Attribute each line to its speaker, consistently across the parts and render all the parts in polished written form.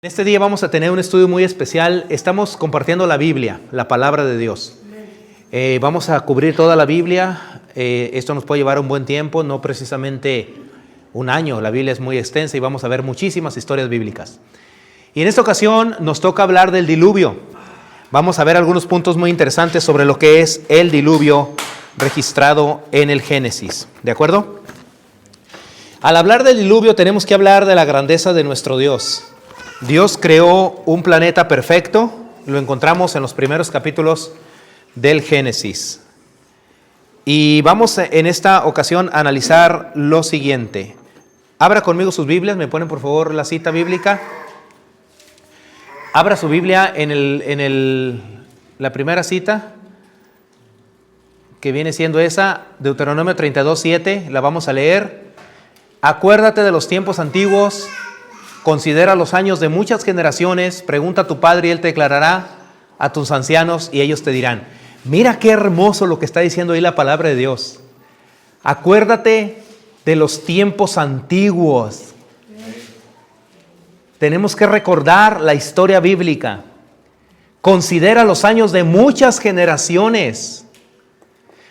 Speaker 1: En este día vamos a tener un estudio muy especial. Estamos compartiendo la Biblia, la palabra de Dios. Vamos a cubrir toda la Biblia. Esto nos puede llevar un buen tiempo, no precisamente un año. La Biblia es muy extensa y vamos a ver muchísimas historias bíblicas. Y en esta ocasión nos toca hablar del diluvio. Vamos a ver algunos puntos muy interesantes sobre lo que es el diluvio registrado en el Génesis. ¿De acuerdo? Al hablar del diluvio tenemos que hablar de la grandeza de nuestro Dios. Dios creó un planeta perfecto, lo encontramos en los primeros capítulos del Génesis. Y vamos en esta ocasión a analizar lo siguiente. Abra conmigo sus Biblias, me ponen por favor la cita bíblica. Abra su Biblia en la primera cita, que viene siendo esa, Deuteronomio 32:7, la vamos a leer. Acuérdate de los tiempos antiguos. Considera los años de muchas generaciones, pregunta a tu padre y él te declarará, a tus ancianos y ellos te dirán. Mira qué hermoso lo que está diciendo ahí la palabra de Dios. Acuérdate de los tiempos antiguos. Tenemos que recordar la historia bíblica. Considera los años de muchas generaciones,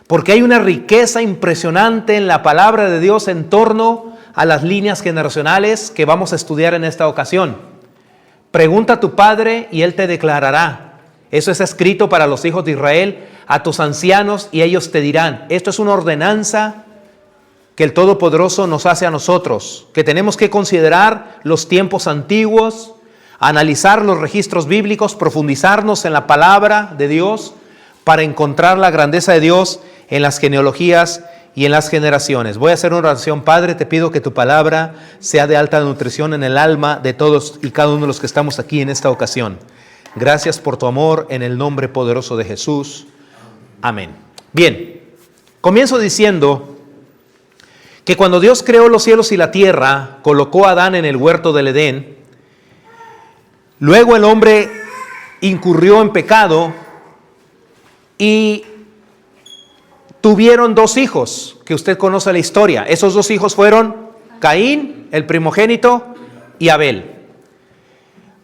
Speaker 1: porque hay una riqueza impresionante en la palabra de Dios en torno a las líneas generacionales que vamos a estudiar en esta ocasión. Pregunta a tu padre y él te declarará. Eso es escrito para los hijos de Israel, a tus ancianos y ellos te dirán. Esto es una ordenanza que el Todopoderoso nos hace a nosotros, que tenemos que considerar los tiempos antiguos, analizar los registros bíblicos, profundizarnos en la palabra de Dios para encontrar la grandeza de Dios en las genealogías y en las generaciones. Voy a hacer una oración. Padre, te pido que tu palabra sea de alta nutrición en el alma de todos y cada uno de los que estamos aquí en esta ocasión. Gracias por tu amor en el nombre poderoso de Jesús. Amén. Bien, comienzo diciendo que cuando Dios creó los cielos y la tierra, colocó a Adán en el huerto del Edén. Luego el hombre incurrió en pecado y tuvieron dos hijos, que usted conoce la historia. Esos dos hijos fueron Caín, el primogénito, y Abel.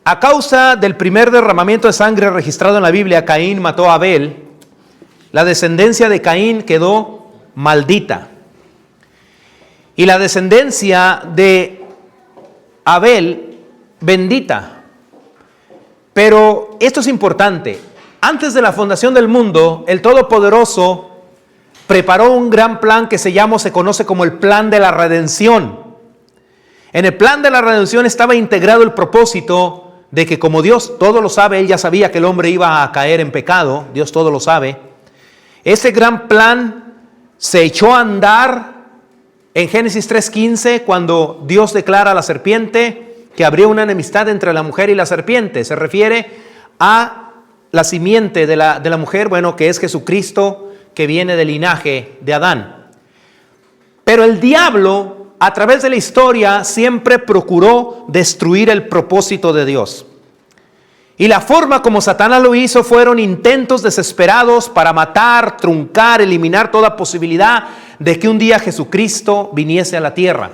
Speaker 1: A causa del primer derramamiento de sangre registrado en la Biblia, Caín mató a Abel. La descendencia de Caín quedó maldita. Y la descendencia de Abel, bendita. Pero esto es importante. Antes de la fundación del mundo, el Todopoderoso preparó un gran plan que se conoce como el plan de la redención. En el plan de la redención estaba integrado el propósito de que, como Dios todo lo sabe, Él ya sabía que el hombre iba a caer en pecado, Dios todo lo sabe. Ese gran plan se echó a andar en Génesis 3:15, cuando Dios declara a la serpiente que habría una enemistad entre la mujer y la serpiente. Se refiere a la simiente de la mujer, que es Jesucristo, que viene del linaje de Adán. Pero el diablo, a través de la historia, siempre procuró destruir el propósito de Dios. Y la forma como Satanás lo hizo fueron intentos desesperados para matar, truncar, eliminar toda posibilidad de que un día Jesucristo viniese a la tierra.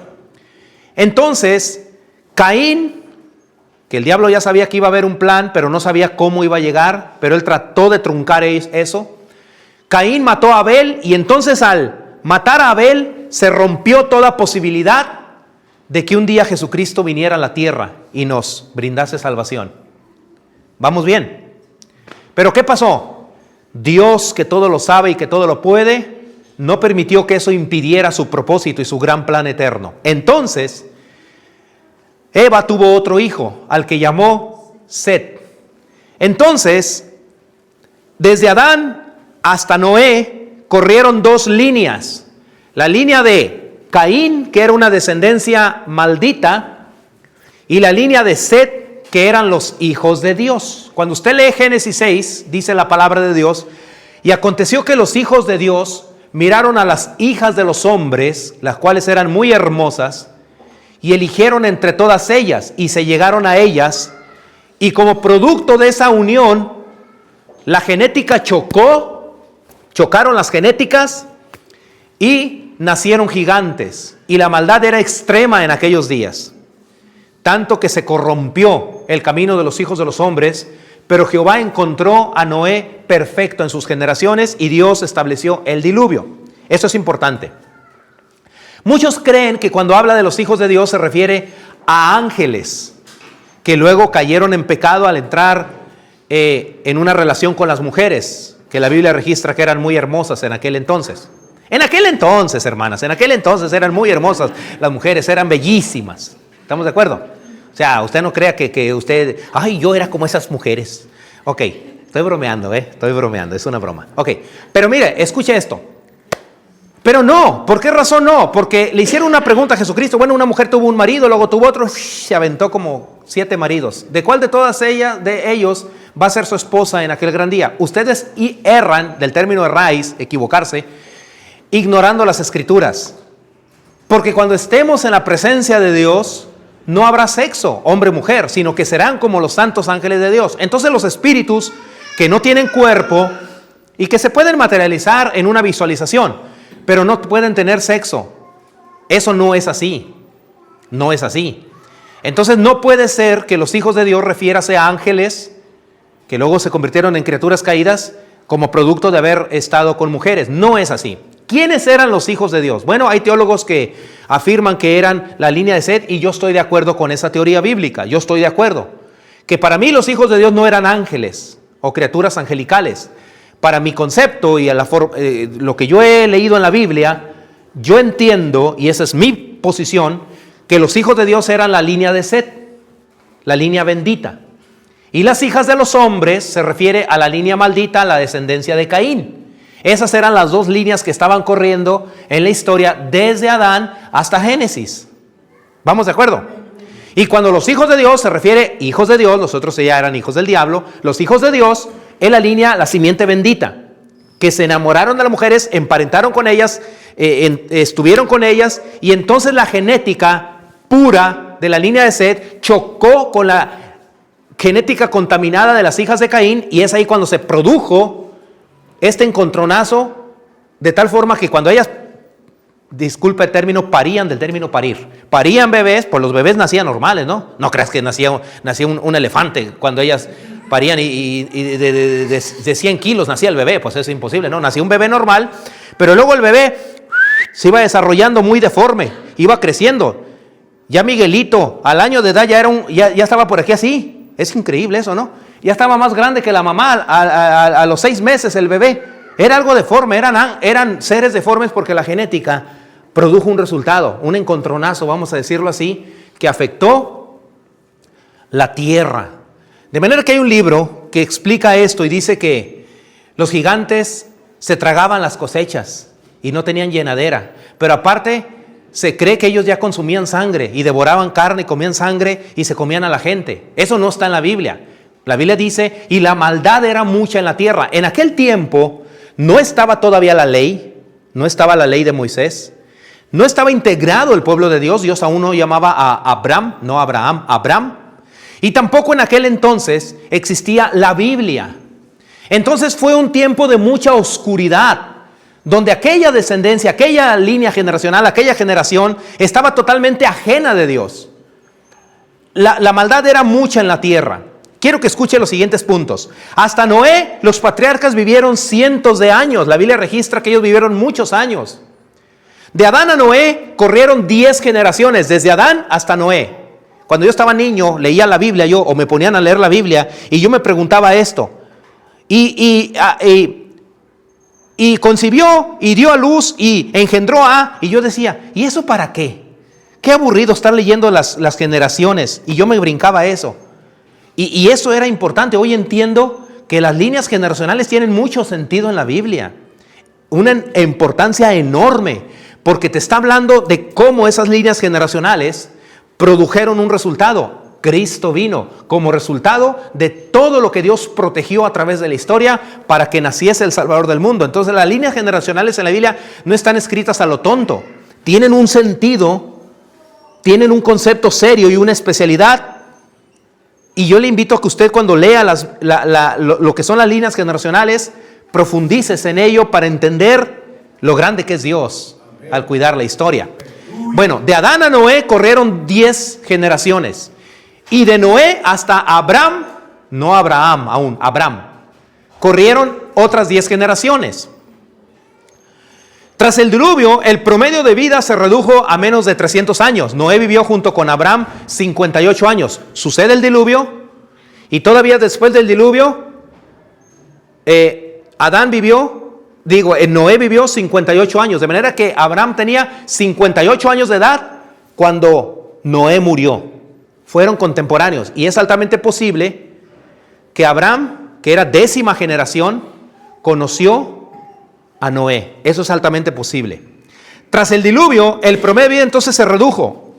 Speaker 1: Entonces, Caín, que el diablo ya sabía que iba a haber un plan, pero no sabía cómo iba a llegar, pero él trató de truncar eso. Caín mató a Abel y entonces al matar a Abel se rompió toda posibilidad de que un día Jesucristo viniera a la tierra y nos brindase salvación. ¿Vamos bien? ¿Pero qué pasó? Dios, que todo lo sabe y que todo lo puede, no permitió que eso impidiera su propósito y su gran plan eterno. Entonces, Eva tuvo otro hijo, al que llamó Set. Entonces, desde Adán hasta Noé corrieron dos líneas. La línea de Caín, que era una descendencia maldita, y la línea de Set, que eran los hijos de Dios. Cuando usted lee Génesis 6, dice la palabra de Dios, y aconteció que los hijos de Dios miraron a las hijas de los hombres, las cuales eran muy hermosas, y eligieron entre todas ellas, y se llegaron a ellas, y como producto de esa unión, la genética chocaron las genéticas y nacieron gigantes, y la maldad era extrema en aquellos días, tanto que se corrompió el camino de los hijos de los hombres, pero Jehová encontró a Noé perfecto en sus generaciones y Dios estableció el diluvio. Eso es importante. Muchos creen que cuando habla de los hijos de Dios se refiere a ángeles que luego cayeron en pecado al entrar en una relación con las mujeres, que la Biblia registra que eran muy hermosas en aquel entonces. En aquel entonces, hermanas, en aquel entonces eran muy hermosas las mujeres, eran bellísimas. ¿Estamos de acuerdo? O sea, usted no crea que usted, ay, yo era como esas mujeres. Ok, estoy bromeando, estoy bromeando, es una broma. Ok, pero mire, escuche esto. Pero no, ¿por qué razón no? Porque le hicieron una pregunta a Jesucristo. Bueno, una mujer tuvo un marido, luego tuvo otro, se aventó como 7 maridos. ¿De cuál de todas ellos va a ser su esposa en aquel gran día? Ustedes erran, del término erráis, equivocarse, ignorando las escrituras. Porque cuando estemos en la presencia de Dios, no habrá sexo, hombre-mujer, sino que serán como los santos ángeles de Dios. Entonces los espíritus que no tienen cuerpo y que se pueden materializar en una visualización, pero no pueden tener sexo. Eso no es así. No es así. Entonces no puede ser que los hijos de Dios refiérase a ángeles que luego se convirtieron en criaturas caídas como producto de haber estado con mujeres. No es así. ¿Quiénes eran los hijos de Dios? Bueno, hay teólogos que afirman que eran la línea de Set y yo estoy de acuerdo con esa teoría bíblica. Yo estoy de acuerdo. Que para mí los hijos de Dios no eran ángeles o criaturas angelicales. Para mi concepto y lo que yo he leído en la Biblia, yo entiendo, y esa es mi posición, que los hijos de Dios eran la línea de Set, la línea bendita. Y las hijas de los hombres se refiere a la línea maldita, a la descendencia de Caín. Esas eran las dos líneas que estaban corriendo en la historia desde Adán hasta Génesis. ¿Vamos de acuerdo? Y cuando los hijos de Dios se refiere hijos de Dios, los otros ya eran hijos del diablo, los hijos de Dios es la línea, la simiente bendita, que se enamoraron de las mujeres, emparentaron con ellas, estuvieron con ellas, y entonces la genética pura de la línea de Set chocó con la genética contaminada de las hijas de Caín, y es ahí cuando se produjo este encontronazo, de tal forma que cuando ellas, disculpa el término, parían, del término parir, parían bebés, pues los bebés nacían normales, ¿no? No creas que nacía un elefante cuando ellas parían y de 100 kilos nacía el bebé, pues eso es imposible, ¿no? Nacía un bebé normal, pero luego el bebé se iba desarrollando muy deforme, iba creciendo. Ya Miguelito, al año de edad ya estaba por aquí así. Es increíble eso, ¿no? Ya estaba más grande que la mamá a los 6 meses el bebé. Era algo deforme, eran seres deformes porque la genética produjo un resultado, un encontronazo, vamos a decirlo así, que afectó la tierra. De manera que hay un libro que explica esto y dice que los gigantes se tragaban las cosechas y no tenían llenadera, pero aparte se cree que ellos ya consumían sangre y devoraban carne y comían sangre y se comían a la gente. Eso no está en la Biblia. La Biblia dice, y la maldad era mucha en la tierra. En aquel tiempo no estaba todavía la ley, no estaba la ley de Moisés, no estaba integrado el pueblo de Dios. Dios aún no llamaba a Abraham, no Abraham, Abraham. Y tampoco en aquel entonces existía la Biblia. Entonces fue un tiempo de mucha oscuridad, donde aquella descendencia, aquella línea generacional, aquella generación estaba totalmente ajena de Dios. La maldad era mucha en la tierra. Quiero que escuche los siguientes puntos. Hasta Noé, los patriarcas vivieron cientos de años. La Biblia registra que ellos vivieron muchos años. De Adán a Noé corrieron 10 generaciones, desde Adán hasta Noé. Cuando yo estaba niño, leía la Biblia o me ponían a leer la Biblia, y yo me preguntaba esto. Y concibió, y dio a luz, y engendró y yo decía, ¿y eso para qué? Qué aburrido estar leyendo las generaciones, y yo me brincaba eso. Y eso era importante. Hoy entiendo que las líneas generacionales tienen mucho sentido en la Biblia, una importancia enorme, porque te está hablando de cómo esas líneas generacionales produjeron un resultado. Cristo vino como resultado de todo lo que Dios protegió a través de la historia para que naciese el Salvador del mundo. Entonces las líneas generacionales en la Biblia no están escritas a lo tonto, tienen un sentido, tienen un concepto serio y una especialidad. Y yo le invito a que usted, cuando lea lo que son las líneas generacionales, profundices en ello para entender lo grande que es Dios al cuidar la historia. Bueno, de Adán a Noé corrieron 10 generaciones. Y de Noé hasta Abraham, no Abraham aún, Abraham, corrieron otras 10 generaciones. Tras el diluvio, el promedio de vida se redujo a menos de 300 años. Noé vivió junto con Abraham 58 años. Sucede el diluvio y todavía después del diluvio, Noé vivió 58 años. De manera que Abraham tenía 58 años de edad cuando Noé murió. Fueron contemporáneos y es altamente posible que Abraham, que era 10ª generación, conoció a Noé. Eso es altamente posible. Tras el diluvio, el promedio de vida entonces se redujo.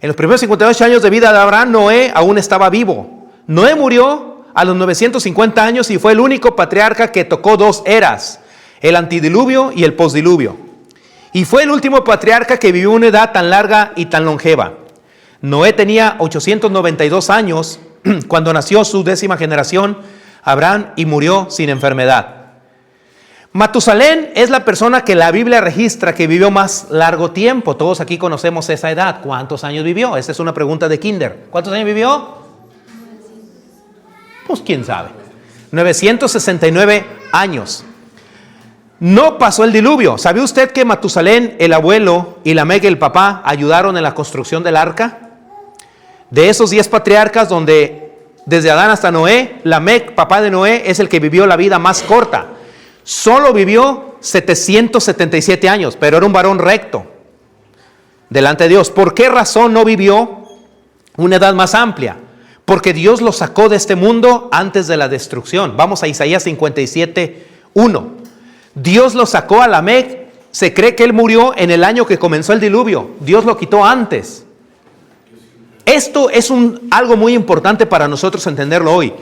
Speaker 1: En los primeros 58 años de vida de Abraham, Noé aún estaba vivo. Noé murió a los 950 años y fue el único patriarca que tocó 2 eras, el antidiluvio y el postdiluvio. Y fue el último patriarca que vivió una edad tan larga y tan longeva. Noé tenía 892 años cuando nació su 10ª generación, Abraham, y murió sin enfermedad. Matusalén es la persona que la Biblia registra que vivió más largo tiempo. Todos aquí conocemos esa edad. ¿Cuántos años vivió? Esa es una pregunta de kinder. ¿Cuántos años vivió? Pues quién sabe. 969 años. No pasó el diluvio. ¿Sabe usted que Matusalén, el abuelo, y Lamec, el papá, ayudaron en la construcción del arca? De esos 10 patriarcas, donde desde Adán hasta Noé, Lamec, papá de Noé, es el que vivió la vida más corta. Solo vivió 777 años, pero era un varón recto delante de Dios. ¿Por qué razón no vivió una edad más amplia? Porque Dios lo sacó de este mundo antes de la destrucción. Vamos a Isaías 57:1. Dios lo sacó a Lamec. Se cree que él murió en el año que comenzó el diluvio. Dios lo quitó antes. Esto es algo muy importante para nosotros entenderlo hoy.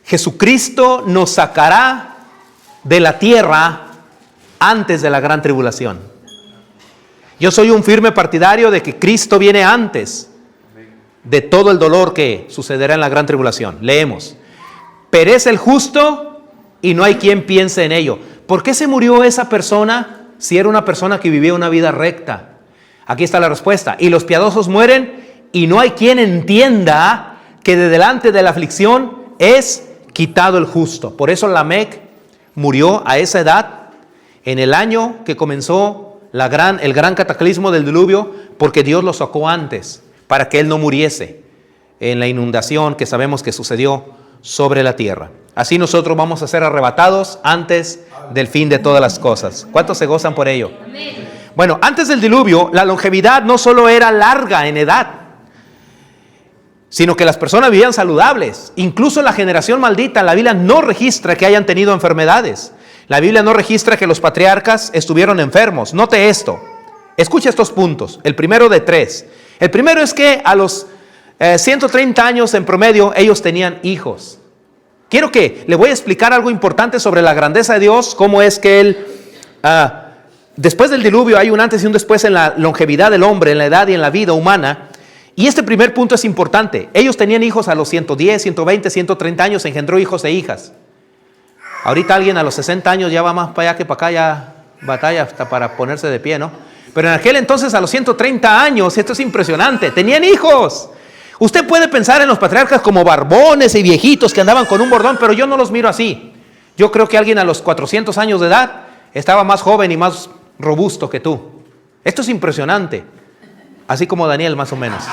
Speaker 1: Jesucristo nos sacará de la tierra antes de la gran tribulación. Yo soy un firme partidario de que Cristo viene antes de todo el dolor que sucederá en la gran tribulación. Leemos: perece el justo y no hay quien piense en ello. ¿Por qué se murió esa persona si era una persona que vivía una vida recta? Aquí está la respuesta: y los piadosos mueren y no hay quien entienda que de delante de la aflicción es quitado el justo. Por eso Lamec murió a esa edad, en el año que comenzó el gran cataclismo del diluvio, porque Dios lo sacó antes, para que él no muriese en la inundación que sabemos que sucedió sobre la tierra. Así nosotros vamos a ser arrebatados antes del fin de todas las cosas. ¿Cuántos se gozan por ello? Amén. Bueno, antes del diluvio, la longevidad no solo era larga en edad, sino que las personas vivían saludables. Incluso la generación maldita, la Biblia no registra que hayan tenido enfermedades. La Biblia no registra que los patriarcas estuvieron enfermos. Note esto. Escuche estos puntos. El primero de 3. El primero es que a los 130 años en promedio, ellos tenían hijos. Le voy a explicar algo importante sobre la grandeza de Dios, cómo es que Él, después del diluvio hay un antes y un después en la longevidad del hombre, en la edad y en la vida humana. Y este primer punto es importante. Ellos tenían hijos a los 110, 120, 130 años, engendró hijos e hijas. Ahorita alguien a los 60 años ya va más para allá que para acá, ya batalla hasta para ponerse de pie, ¿no? Pero en aquel entonces a los 130 años, esto es impresionante, tenían hijos. Usted puede pensar en los patriarcas como barbones y viejitos que andaban con un bordón, pero yo no los miro así. Yo creo que alguien a los 400 años de edad estaba más joven y más robusto que tú. Esto es impresionante. Así como Daniel, más o menos.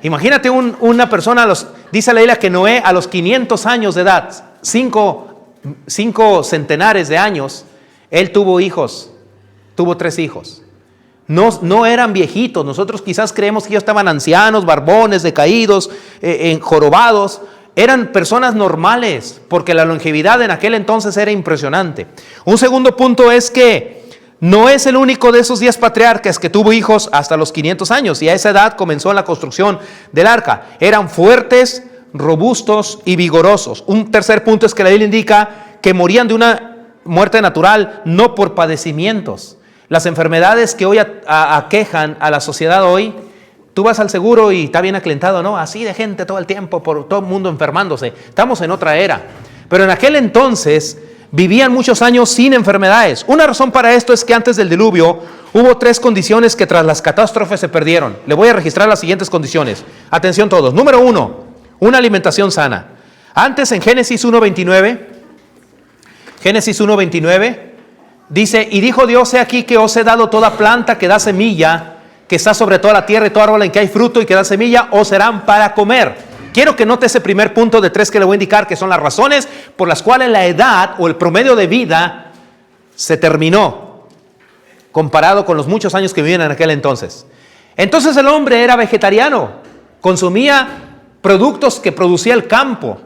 Speaker 1: Imagínate una persona, dice la Biblia que Noé a los 500 años de edad, 5 centenares de años, él tuvo hijos, tuvo 3 hijos. No eran viejitos. Nosotros quizás creemos que ellos estaban ancianos, barbones, decaídos, jorobados. Eran personas normales, porque la longevidad en aquel entonces era impresionante. Un segundo punto es que no es el único de esos 10 patriarcas que tuvo hijos hasta los 500 años, y a esa edad comenzó la construcción del arca. Eran fuertes, robustos y vigorosos. Un tercer punto es que la Biblia indica que morían de una muerte natural, no por padecimientos. Las enfermedades que hoy aquejan a la sociedad hoy, tú vas al seguro y está bien aclentado, ¿no? Así de gente todo el tiempo, por todo el mundo enfermándose. Estamos en otra era. Pero en aquel entonces vivían muchos años sin enfermedades. Una razón para esto es que antes del diluvio hubo 3 condiciones que tras las catástrofes se perdieron. Le voy a registrar las siguientes condiciones. Atención todos. Número 1, una alimentación sana. Antes en Génesis 1:29, dice, y dijo Dios, he aquí que os he dado toda planta que da semilla, que está sobre toda la tierra, y todo árbol en que hay fruto y que da semilla, os serán para comer. Quiero que note ese primer punto de 3 que le voy a indicar, que son las razones por las cuales la edad o el promedio de vida se terminó, comparado con los muchos años que vivían en aquel entonces. Entonces el hombre era vegetariano, consumía productos que producía el campo,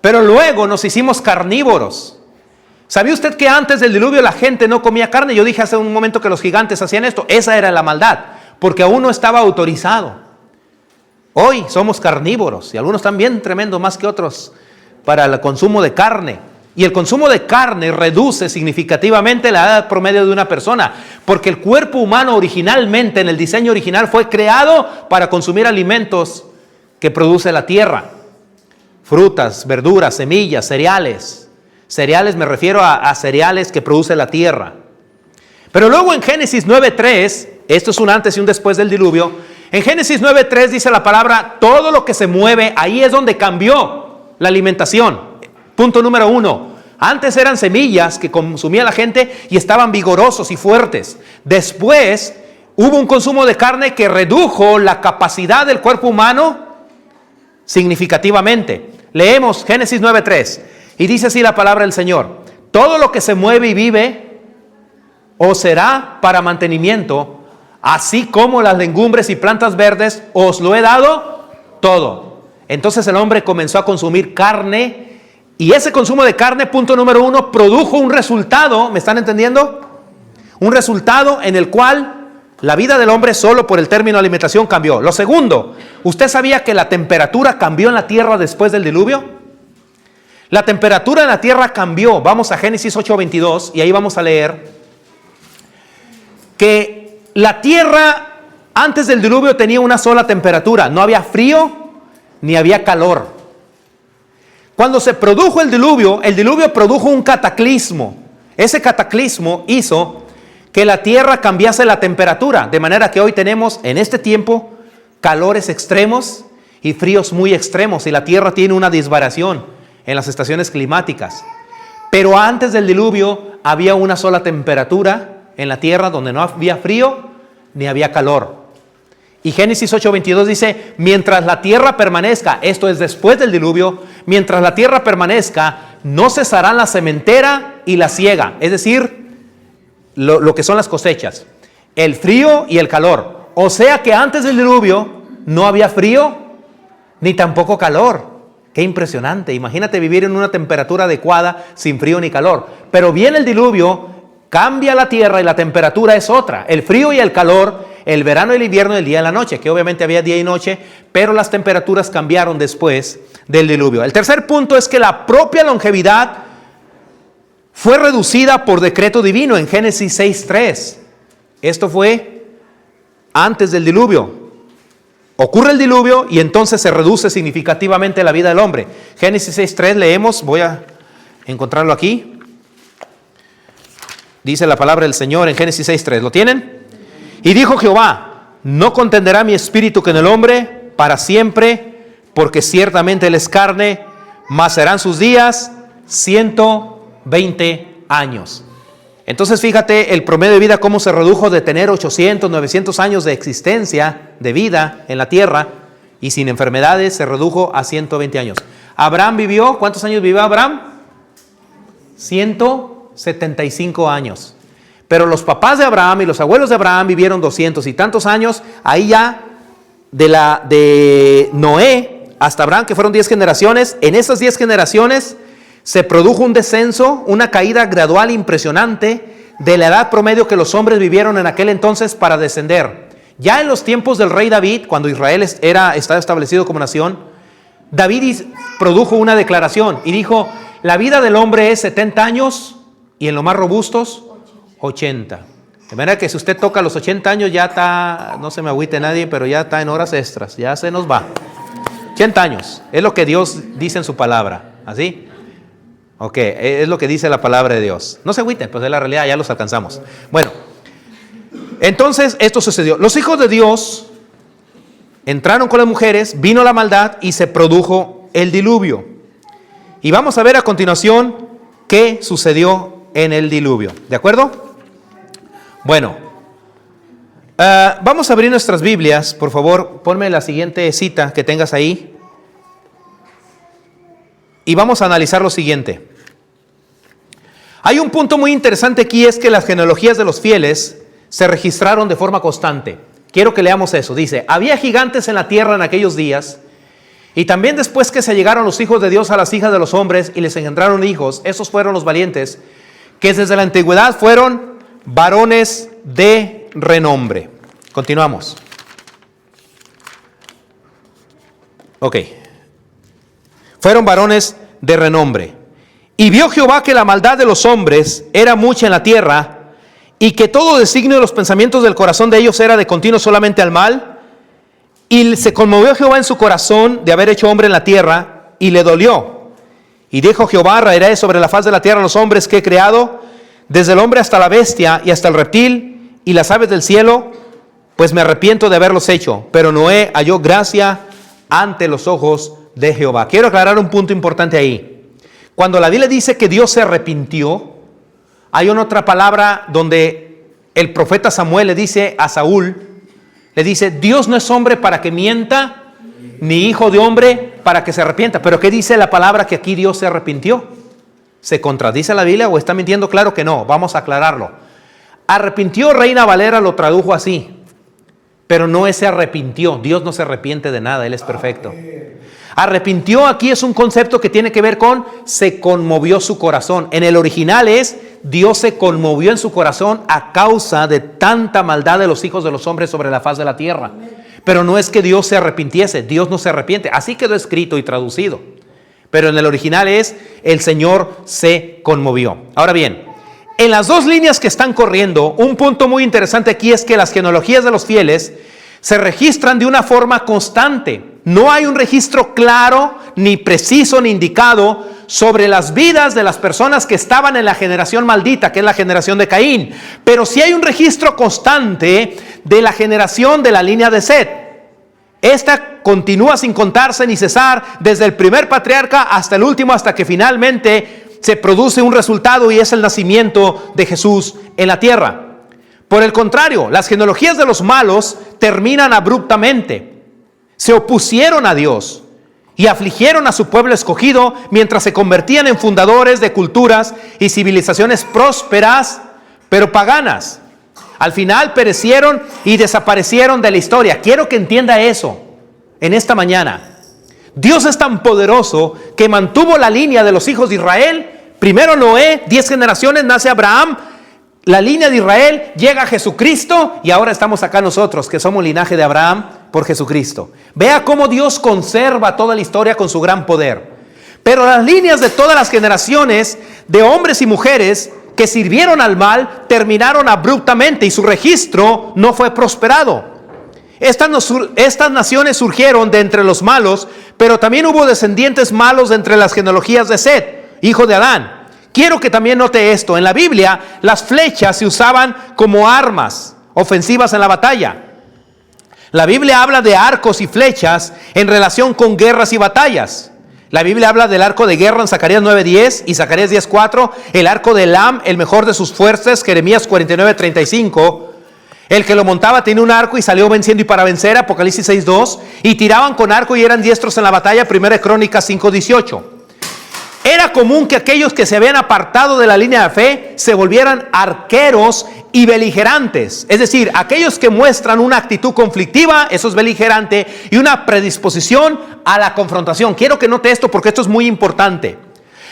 Speaker 1: pero luego nos hicimos carnívoros. ¿Sabía usted que antes del diluvio la gente no comía carne? Yo dije hace un momento que los gigantes hacían esto. Esa era la maldad, porque aún no estaba autorizado. Hoy somos carnívoros y algunos también tremendo más que otros para el consumo de carne. Y el consumo de carne reduce significativamente la edad promedio de una persona, porque el cuerpo humano originalmente, en el diseño original, fue creado para consumir alimentos que produce la tierra. Frutas, verduras, semillas, cereales. Cereales me refiero a cereales que produce la tierra. Pero luego en Génesis 9:3, esto es un antes y un después del diluvio. En Génesis 9:3 dice la palabra, todo lo que se mueve, ahí es donde cambió la alimentación. Punto número 1. Antes eran semillas que consumía la gente y estaban vigorosos y fuertes. Después hubo un consumo de carne que redujo la capacidad del cuerpo humano significativamente. Leemos Génesis 9:3 y dice así la palabra del Señor. Todo lo que se mueve y vive os será para mantenimiento, así como las legumbres y plantas verdes, os lo he dado todo. Entonces el hombre comenzó a consumir carne, y ese consumo de carne, punto número 1, produjo un resultado, ¿me están entendiendo? Un resultado en el cual la vida del hombre solo por el término alimentación cambió. Lo segundo, ¿usted sabía que la temperatura cambió en la tierra después del diluvio? La temperatura en la tierra cambió. Vamos a Génesis 8:22 y ahí vamos a leer que la tierra antes del diluvio tenía una sola temperatura, no había frío ni había calor. Cuando se produjo el diluvio produjo un cataclismo. Ese cataclismo hizo que la tierra cambiase la temperatura, de manera que hoy tenemos en este tiempo calores extremos y fríos muy extremos, y la tierra tiene una disvariación en las estaciones climáticas. Pero antes del diluvio había una sola temperatura en la tierra, donde no había frío ni había calor. Y Génesis 8:22 dice, mientras la tierra permanezca, esto es después del diluvio, mientras la tierra permanezca, no cesarán la sementera y la siega, es decir, lo que son las cosechas, el frío y el calor. O sea que antes del diluvio no había frío ni tampoco calor. Qué impresionante. Imagínate vivir en una temperatura adecuada sin frío ni calor. Pero viene el diluvio, cambia la tierra y la temperatura es otra. El frío y el calor, el verano y el invierno, el día y la noche, que obviamente había día y noche, pero las temperaturas cambiaron después del diluvio. El tercer punto es que la propia longevidad fue reducida por decreto divino en Génesis 6:3. Esto fue antes del diluvio. Ocurre el diluvio y entonces se reduce significativamente la vida del hombre. Génesis 6:3 leemos, voy a encontrarlo aquí. Dice la palabra del Señor en Génesis 6:3. ¿Lo tienen? Y dijo Jehová, no contenderá mi espíritu con el hombre para siempre, porque ciertamente él es carne, mas serán sus días 120 años. Entonces fíjate el promedio de vida cómo se redujo de tener 800, 900 años de existencia, de vida en la tierra, y sin enfermedades se redujo a 120 años. Abraham vivió, ¿cuántos años vivió Abraham? 175 años. Pero los papás de Abraham y los abuelos de Abraham vivieron 200 y tantos años. Ahí ya de Noé hasta Abraham, que fueron 10 generaciones. En esas 10 generaciones se produjo un descenso, una caída gradual impresionante de la edad promedio que los hombres vivieron en aquel entonces para descender. Ya en los tiempos del rey David, cuando Israel estaba establecido como nación, David produjo una declaración y dijo, la vida del hombre es 70 años y en lo más robustos 80. De manera que si usted toca los 80 años ya está, no se me agüite nadie, pero ya está en horas extras, ya se nos va. 80 años, es lo que Dios dice en su palabra, ¿así? Ok, es lo que dice la palabra de Dios. No se agüiten, pues es la realidad, ya los alcanzamos. Bueno, entonces esto sucedió. Los hijos de Dios entraron con las mujeres, vino la maldad y se produjo el diluvio. Y vamos a ver a continuación qué sucedió en el diluvio. ¿De acuerdo? Bueno, vamos a abrir nuestras Biblias. Por favor, ponme la siguiente cita que tengas ahí. Y vamos a analizar lo siguiente. Hay un punto muy interesante aquí, es que las genealogías de los fieles se registraron de forma constante. Quiero que leamos eso. Dice, había gigantes en la tierra en aquellos días, y también después que se llegaron los hijos de Dios a las hijas de los hombres y les engendraron hijos, esos fueron los valientes, que desde la antigüedad fueron varones de renombre. Continuamos. Ok. Fueron varones de renombre. Y vio Jehová que la maldad de los hombres era mucha en la tierra, y que todo designio de los pensamientos del corazón de ellos era de continuo solamente al mal. Y se conmovió Jehová en su corazón de haber hecho hombre en la tierra, y le dolió. Y dijo Jehová, raeré sobre la faz de la tierra los hombres que he creado, desde el hombre hasta la bestia y hasta el reptil y las aves del cielo, pues me arrepiento de haberlos hecho. Pero Noé halló gracia ante los ojos de Jehová. Quiero aclarar un punto importante ahí. Cuando la Biblia dice que Dios se arrepintió, hay una otra palabra donde el profeta Samuel le dice a Saúl, le dice, Dios no es hombre para que mienta, ni hijo de hombre para que se arrepienta. Pero ¿qué dice la palabra que aquí Dios se arrepintió? ¿Se contradice la Biblia o está mintiendo? Claro que no, vamos a aclararlo. Arrepintió, Reina Valera lo tradujo así, pero no se arrepintió. Dios no se arrepiente de nada, Él es perfecto. Arrepintió aquí es un concepto que tiene que ver con se conmovió su corazón. En el original es Dios se conmovió en su corazón a causa de tanta maldad de los hijos de los hombres sobre la faz de la tierra. Pero no es que Dios se arrepintiese, Dios no se arrepiente. Así quedó escrito y traducido. Pero en el original es el Señor se conmovió. Ahora bien, en las dos líneas que están corriendo, un punto muy interesante aquí es que las genealogías de los fieles se registran de una forma constante. No hay un registro claro, ni preciso, ni indicado sobre las vidas de las personas que estaban en la generación maldita, que es la generación de Caín. Pero sí hay un registro constante de la generación de la línea de Set. Esta continúa sin contarse ni cesar desde el primer patriarca hasta el último, hasta que finalmente se produce un resultado y es el nacimiento de Jesús en la tierra. Por el contrario, las genealogías de los malos terminan abruptamente. Se opusieron a Dios y afligieron a su pueblo escogido mientras se convertían en fundadores de culturas y civilizaciones prósperas, pero paganas. Al final perecieron y desaparecieron de la historia. Quiero que entienda eso en esta mañana. Dios es tan poderoso que mantuvo la línea de los hijos de Israel. Primero Noé, 10 generaciones, nace Abraham. La línea de Israel llega a Jesucristo y ahora estamos acá nosotros, que somos linaje de Abraham por Jesucristo. Vea cómo Dios conserva toda la historia con su gran poder. Pero las líneas de todas las generaciones de hombres y mujeres que sirvieron al mal terminaron abruptamente y su registro no fue prosperado. Estas naciones surgieron de entre los malos, pero también hubo descendientes malos de entre las genealogías de Set, hijo de Adán. Quiero que también note esto. En la Biblia, las flechas se usaban como armas ofensivas en la batalla. La Biblia habla de arcos y flechas en relación con guerras y batallas. La Biblia habla del arco de guerra en Zacarías 9:10 y Zacarías 10:4. El arco de Elam, el mejor de sus fuerzas, Jeremías 49:35. El que lo montaba tenía un arco y salió venciendo y para vencer, Apocalipsis 6:2. Y tiraban con arco y eran diestros en la batalla, 1 Crónicas 5:18. Era común que aquellos que se habían apartado de la línea de fe se volvieran arqueros y beligerantes. Es decir, aquellos que muestran una actitud conflictiva, eso es beligerante, y una predisposición a la confrontación. Quiero que note esto porque esto es muy importante.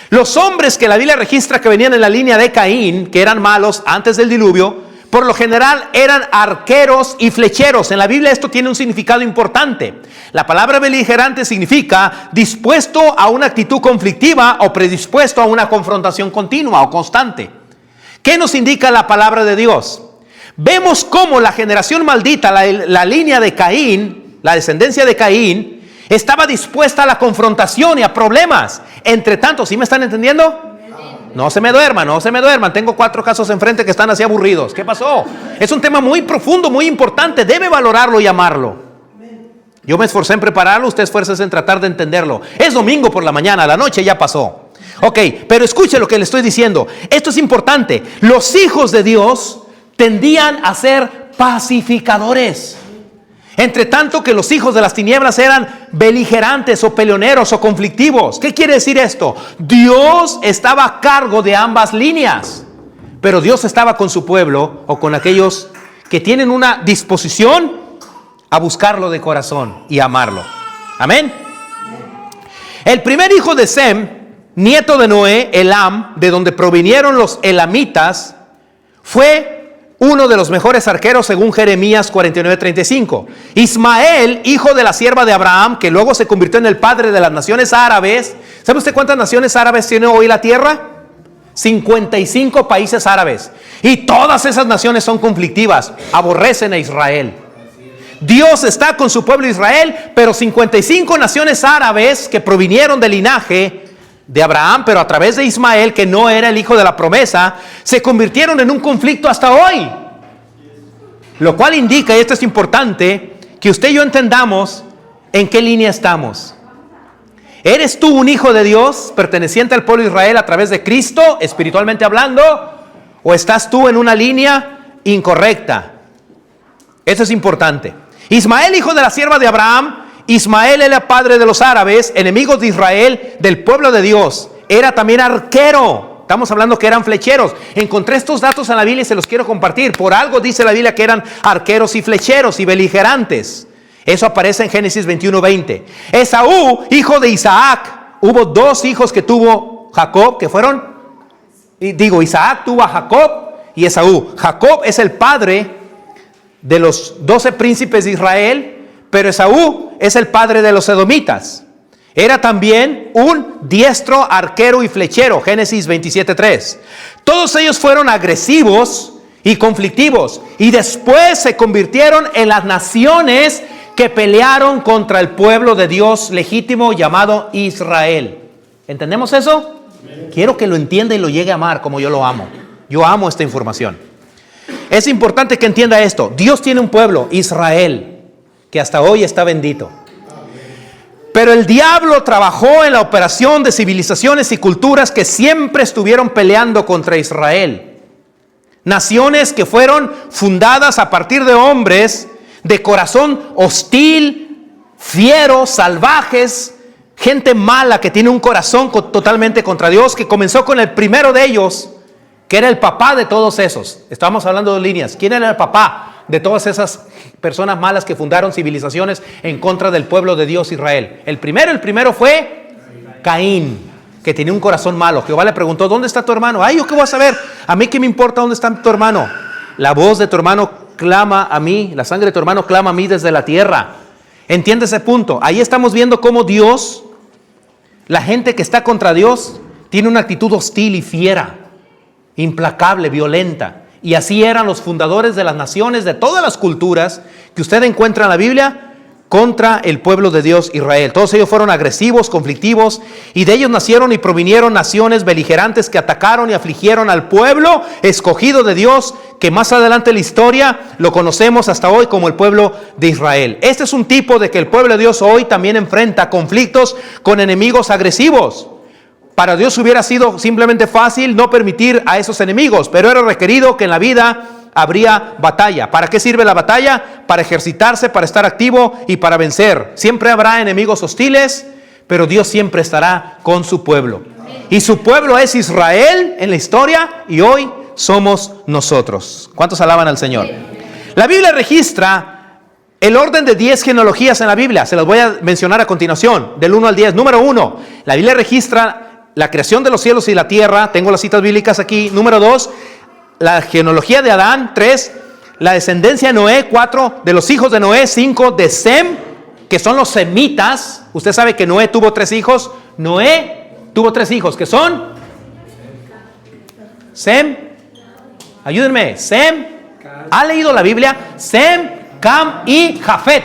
Speaker 1: Los hombres que la Biblia registra que venían en la línea de Caín, que eran malos antes del diluvio, por lo general eran arqueros y flecheros. En la Biblia esto tiene un significado importante. La palabra beligerante significa dispuesto a una actitud conflictiva o predispuesto a una confrontación continua o constante. ¿Qué nos indica la palabra de Dios? Vemos cómo la generación maldita, la línea de Caín, la descendencia de Caín, estaba dispuesta a la confrontación y a problemas. Entre tanto, ¿sí me están entendiendo? No se me duerman, no se me duerman. Tengo 4 casos enfrente que están así aburridos. ¿Qué pasó? Es un tema muy profundo, muy importante. Debe valorarlo y amarlo. Yo me esforcé en prepararlo, usted esfuércese en tratar de entenderlo. Es domingo por la mañana, la noche ya pasó. Ok, pero escuche lo que le estoy diciendo. Esto es importante. Los hijos de Dios tendían a ser pacificadores. Entre tanto que los hijos de las tinieblas eran beligerantes o peleoneros o conflictivos. ¿Qué quiere decir esto? Dios estaba a cargo de ambas líneas, pero Dios estaba con su pueblo o con aquellos que tienen una disposición a buscarlo de corazón y amarlo. Amén. El primer hijo de Sem, nieto de Noé, Elam, de donde provinieron los elamitas, fue uno de los mejores arqueros según Jeremías 49:35. Ismael, hijo de la sierva de Abraham, que luego se convirtió en el padre de las naciones árabes. ¿Sabe usted cuántas naciones árabes tiene hoy la tierra? 55 países árabes. Y todas esas naciones son conflictivas, aborrecen a Israel. Dios está con su pueblo Israel, pero 55 naciones árabes que provinieron del linaje de Abraham, pero a través de Ismael, que no era el hijo de la promesa, se convirtieron en un conflicto hasta hoy. Lo cual indica, y esto es importante, que usted y yo entendamos en qué línea estamos. ¿Eres tú un hijo de Dios perteneciente al pueblo de Israel a través de Cristo, espiritualmente hablando? ¿O estás tú en una línea incorrecta? Eso es importante. Ismael, hijo de la sierva de Abraham, Ismael era padre de los árabes, enemigos de Israel, del pueblo de Dios. Era también arquero. Estamos hablando que eran flecheros. Encontré estos datos en la Biblia y se los quiero compartir. Por algo dice la Biblia que eran arqueros y flecheros y beligerantes. Eso aparece en Génesis 21:20. Esaú, hijo de Isaac. Hubo 2 hijos que tuvo Jacob, que fueron, Isaac tuvo a Jacob y Esaú. Jacob es el padre de los 12 príncipes de Israel, pero Esaú es el padre de los edomitas. Era también un diestro arquero y flechero, Génesis 27:3. Todos ellos fueron agresivos y conflictivos, y después se convirtieron en las naciones que pelearon contra el pueblo de Dios legítimo llamado Israel. ¿Entendemos eso? Quiero que lo entienda y lo llegue a amar como yo lo amo. Yo amo esta información. Es importante que entienda esto. Dios tiene un pueblo, Israel, que hasta hoy está bendito. Pero el diablo trabajó en la operación de civilizaciones y culturas que siempre estuvieron peleando contra Israel. Naciones que fueron fundadas a partir de hombres de corazón hostil, fieros, salvajes, gente mala que tiene un corazón totalmente contra Dios, que comenzó con el primero de ellos, que era el papá de todos esos. Estamos hablando de líneas. ¿Quién era el papá de todas esas personas malas que fundaron civilizaciones en contra del pueblo de Dios Israel? El primero fue Caín, que tenía un corazón malo. Jehová le preguntó: ¿dónde está tu hermano? Ay, ¿yo qué voy a saber? A mí qué me importa dónde está tu hermano. La voz de tu hermano clama a mí, la sangre de tu hermano clama a mí desde la tierra. ¿Entiende ese punto? Ahí estamos viendo cómo Dios, la gente que está contra Dios, tiene una actitud hostil y fiera, implacable, violenta. Y así eran los fundadores de las naciones, de todas las culturas que usted encuentra en la Biblia, contra el pueblo de Dios Israel. Todos ellos fueron agresivos, conflictivos, y de ellos nacieron y provinieron naciones beligerantes que atacaron y afligieron al pueblo escogido de Dios, que más adelante en la historia lo conocemos hasta hoy como el pueblo de Israel. Este es un tipo de que el pueblo de Dios hoy también enfrenta conflictos con enemigos agresivos. Para Dios hubiera sido simplemente fácil no permitir a esos enemigos, pero era requerido que en la vida habría batalla. ¿Para qué sirve la batalla? Para ejercitarse, para estar activo y para vencer. Siempre habrá enemigos hostiles, pero Dios siempre estará con su pueblo. Y su pueblo es Israel en la historia, y hoy somos nosotros. ¿Cuántos alaban al Señor? La Biblia registra el orden de 10 genealogías en la Biblia. Se las voy a mencionar a continuación, del 1 al 10. Número 1, la Biblia registra la creación de los cielos y la tierra. Tengo las citas bíblicas aquí. Número 2, la genealogía de Adán. 3, la descendencia de Noé. 4, de los hijos de Noé. 5, de Sem, que son los semitas. Usted sabe que Noé tuvo 3 hijos. Noé tuvo 3 hijos, que son Sem. Ayúdenme. Sem. ¿Ha leído la Biblia? Sem, Cam y Jafet.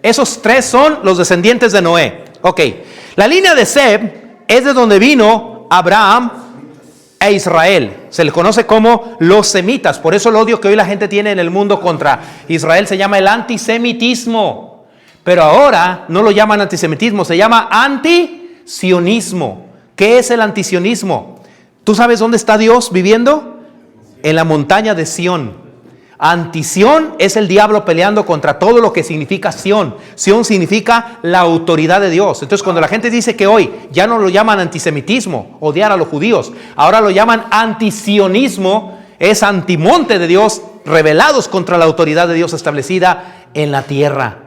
Speaker 1: Esos 3 son los descendientes de Noé. Ok. La línea de Sem es de donde vino Abraham, e Israel. Se le conoce como los semitas. Por eso el odio que hoy la gente tiene en el mundo contra Israel se llama el antisemitismo. Pero ahora no lo llaman antisemitismo, se llama antisionismo. ¿Qué es el antisionismo? ¿Tú sabes dónde está Dios viviendo? En la montaña de Sión. Antisión es el diablo peleando contra todo lo que significa Sión. Sión significa la autoridad de Dios. Entonces cuando la gente dice que hoy ya no lo llaman antisemitismo, odiar a los judíos, ahora lo llaman antisionismo, es antimonte de Dios, rebelados contra la autoridad de Dios establecida en la tierra.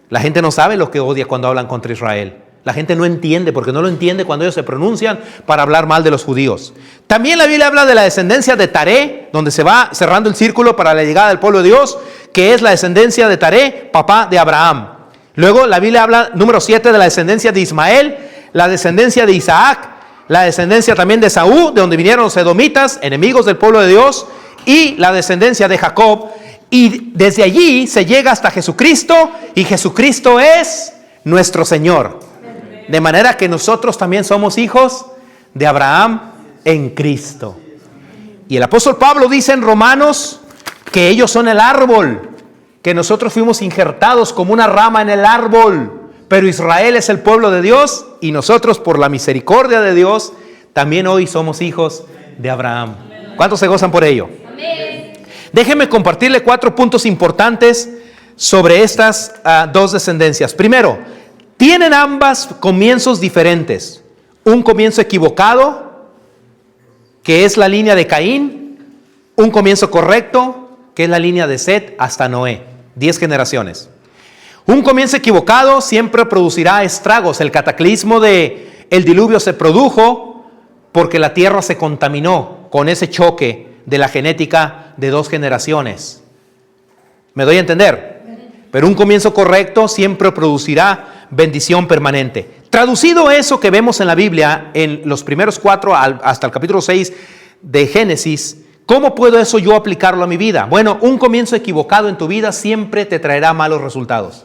Speaker 1: La gente no sabe lo que odia cuando hablan contra Israel. La gente no entiende, porque no lo entiende cuando ellos se pronuncian para hablar mal de los judíos. También la Biblia habla de la descendencia de Taré, donde se va cerrando el círculo para la llegada del pueblo de Dios, que es la descendencia de Taré, papá de Abraham. Luego la Biblia habla, número 7, de la descendencia de Ismael, la descendencia de Isaac, la descendencia también de Saúl, de donde vinieron los edomitas, enemigos del pueblo de Dios, y la descendencia de Jacob. Y desde allí se llega hasta Jesucristo, y Jesucristo es nuestro Señor. De manera que nosotros también somos hijos de Abraham en Cristo. Y el apóstol Pablo dice en Romanos que ellos son el árbol, que nosotros fuimos injertados como una rama en el árbol, pero Israel es el pueblo de Dios y nosotros por la misericordia de Dios también hoy somos hijos de Abraham. ¿Cuántos se gozan por ello? Amén. Déjenme compartirle 4 puntos importantes sobre estas dos descendencias. Primero, tienen ambas comienzos diferentes. Un comienzo equivocado, que es la línea de Caín. Un comienzo correcto, que es la línea de Set hasta Noé. 10 generaciones. Un comienzo equivocado siempre producirá estragos. El cataclismo del diluvio se produjo porque la tierra se contaminó con ese choque de la genética de 2 generaciones. ¿Me doy a entender? Pero un comienzo correcto siempre producirá bendición permanente. Traducido eso que vemos en la Biblia, en los primeros 4 hasta el capítulo 6 de Génesis, ¿cómo puedo eso yo aplicarlo a mi vida? Bueno, un comienzo equivocado en tu vida siempre te traerá malos resultados.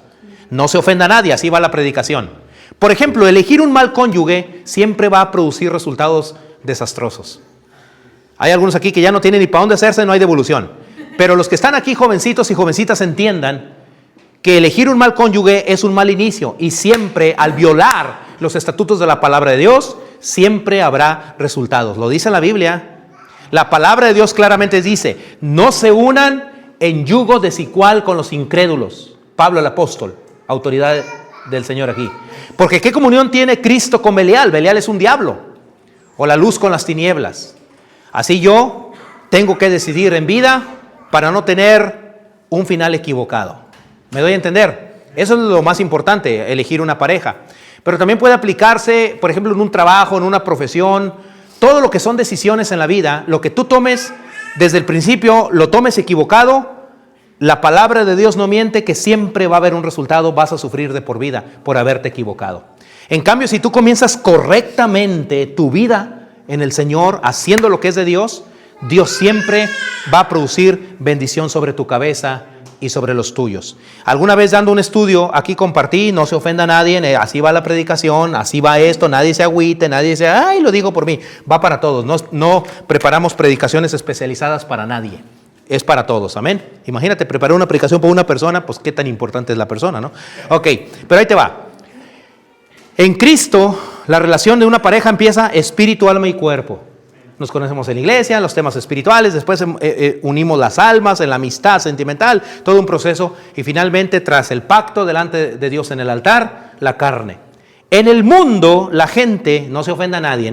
Speaker 1: No se ofenda a nadie, así va la predicación. Por ejemplo, elegir un mal cónyuge siempre va a producir resultados desastrosos. Hay algunos aquí que ya no tienen ni para dónde hacerse, no hay devolución. Pero los que están aquí, jovencitos y jovencitas, entiendan que elegir un mal cónyuge es un mal inicio y siempre al violar los estatutos de la palabra de Dios, siempre habrá resultados. Lo dice la Biblia. La palabra de Dios claramente dice, no se unan en yugo desigual con los incrédulos. Pablo el apóstol, autoridad del Señor aquí. Porque ¿qué comunión tiene Cristo con Belial? Belial es un diablo. O la luz con las tinieblas. Así yo tengo que decidir en vida para no tener un final equivocado. ¿Me doy a entender? Eso es lo más importante, elegir una pareja. Pero también puede aplicarse, por ejemplo, en un trabajo, en una profesión, todo lo que son decisiones en la vida, lo que tú tomes desde el principio, lo tomes equivocado, la palabra de Dios no miente que siempre va a haber un resultado, vas a sufrir de por vida por haberte equivocado. En cambio, si tú comienzas correctamente tu vida en el Señor, haciendo lo que es de Dios, Dios siempre va a producir bendición sobre tu cabeza y sobre los tuyos. Alguna vez dando un estudio, aquí compartí, no se ofenda a nadie, así va la predicación, así va esto, nadie se agüite, nadie dice, ay, lo digo por mí, va para todos, no preparamos predicaciones especializadas para nadie, es para todos, amén. Imagínate, preparar una predicación para una persona, pues qué tan importante es la persona, ¿no? Ok, pero ahí te va. En Cristo, la relación de una pareja empieza espíritu, alma y cuerpo. Nos conocemos en la iglesia, en los temas espirituales, después unimos las almas en la amistad sentimental, todo un proceso y finalmente tras el pacto delante de Dios en el altar, la carne. En el mundo la gente, no se ofenda a nadie,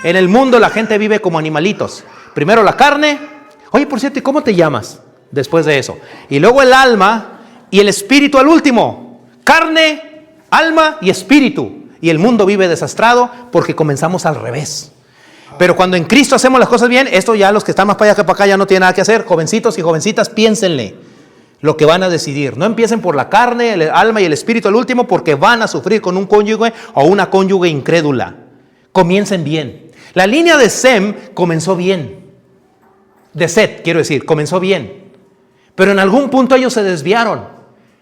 Speaker 1: en el mundo la gente vive como animalitos. Primero la carne, oye por cierto, ¿y cómo te llamas? Después de eso. Y luego el alma y el espíritu al último. Carne, alma y espíritu. Y el mundo vive desastrado porque comenzamos al revés. Pero cuando en Cristo hacemos las cosas bien, esto ya los que están más para allá que para acá ya no tienen nada que hacer. Jovencitos y jovencitas, piénsenle lo que van a decidir. No empiecen por la carne, el alma y el espíritu al último, porque van a sufrir con un cónyuge o una cónyuge incrédula. Comiencen bien. La línea de Sem comenzó bien. De Set, quiero decir, comenzó bien. Pero en algún punto ellos se desviaron.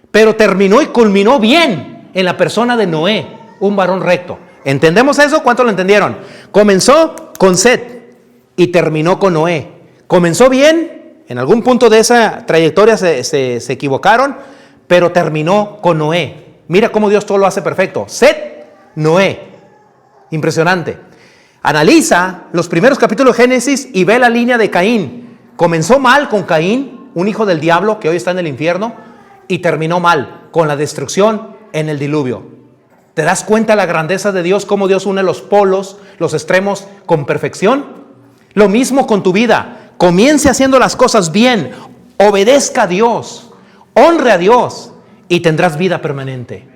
Speaker 1: Pero terminó y culminó bien en la persona de Noé, un varón recto. ¿Entendemos eso? ¿Cuántos lo entendieron? Comenzó con Set y terminó con Noé. Comenzó bien, en algún punto de esa trayectoria se equivocaron, pero terminó con Noé. Mira cómo Dios todo lo hace perfecto. Set, Noé. Impresionante. Analiza los primeros capítulos de Génesis y ve la línea de Caín. Comenzó mal con Caín, un hijo del diablo que hoy está en el infierno, y terminó mal con la destrucción en el diluvio. ¿Te das cuenta la grandeza de Dios? Cómo Dios une los polos, los extremos con perfección. Lo mismo con tu vida. Comience haciendo las cosas bien, obedezca a Dios, honre a Dios y tendrás vida permanente.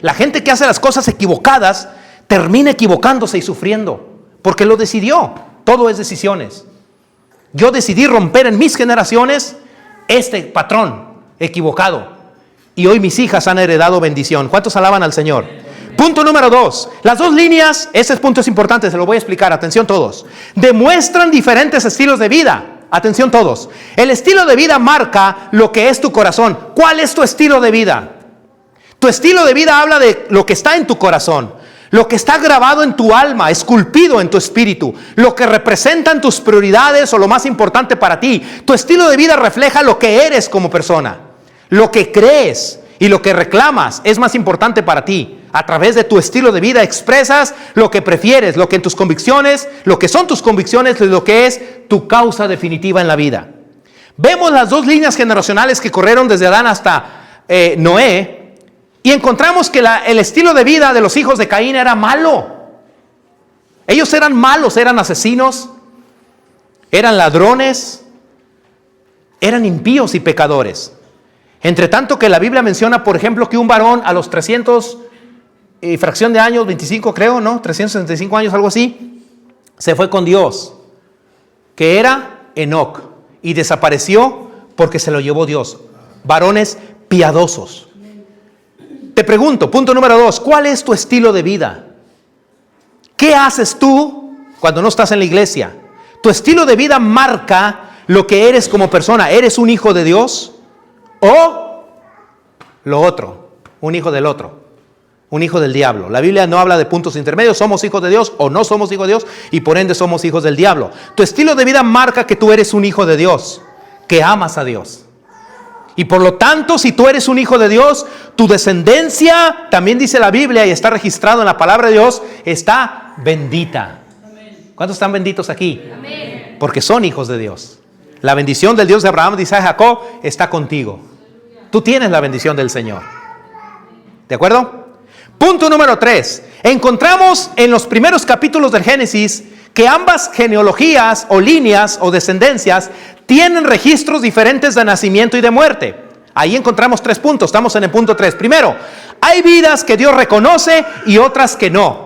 Speaker 1: La gente que hace las cosas equivocadas termina equivocándose y sufriendo porque lo decidió. Todo es decisiones. Yo decidí romper en mis generaciones este patrón equivocado y hoy mis hijas han heredado bendición. ¿Cuántos alaban al Señor? Punto número 2. Las dos líneas, ese punto es importante, se lo voy a explicar. Atención todos. Demuestran diferentes estilos de vida. Atención todos. El estilo de vida marca lo que es tu corazón. ¿Cuál es tu estilo de vida? Tu estilo de vida habla de lo que está en tu corazón, lo que está grabado en tu alma, esculpido en tu espíritu, lo que representan tus prioridades o lo más importante para ti. Tu estilo de vida refleja lo que eres como persona, lo que crees y lo que reclamas es más importante para ti. A través de tu estilo de vida expresas lo que prefieres, lo que en tus convicciones, lo que son tus convicciones, lo que es tu causa definitiva en la vida. Vemos las dos líneas generacionales que corrieron desde Adán hasta Noé y encontramos que el estilo de vida de los hijos de Caín era malo. Ellos eran malos, eran asesinos, eran ladrones, eran impíos y pecadores. Entre tanto que la Biblia menciona, por ejemplo, que un varón a los 300 y fracción de años, 25 creo, ¿no? 365 años, algo así, se fue con Dios, que era Enoc, y desapareció porque se lo llevó Dios. Varones piadosos. Te pregunto, punto número 2, ¿cuál es tu estilo de vida? ¿Qué haces tú cuando no estás en la iglesia? ¿Tu estilo de vida marca lo que eres como persona? ¿Eres un hijo de Dios o lo otro, un hijo del otro? Un hijo del diablo. La Biblia no habla de puntos intermedios. Somos hijos de Dios o no somos hijos de Dios y por ende somos hijos del diablo. Tu estilo de vida marca que tú eres un hijo de Dios, que amas a Dios. Y por lo tanto, si tú eres un hijo de Dios, tu descendencia, también dice la Biblia y está registrado en la palabra de Dios, está bendita. ¿Cuántos están benditos aquí? Amén. Porque son hijos de Dios. La bendición del Dios de Abraham, de Isaac y Jacob está contigo. Tú tienes la bendición del Señor. ¿De acuerdo? Punto número 3. Encontramos en los primeros capítulos del Génesis que ambas genealogías o líneas o descendencias tienen registros diferentes de nacimiento y de muerte. Ahí encontramos 3 puntos. Estamos en el punto 3. Primero, hay vidas que Dios reconoce y otras que no.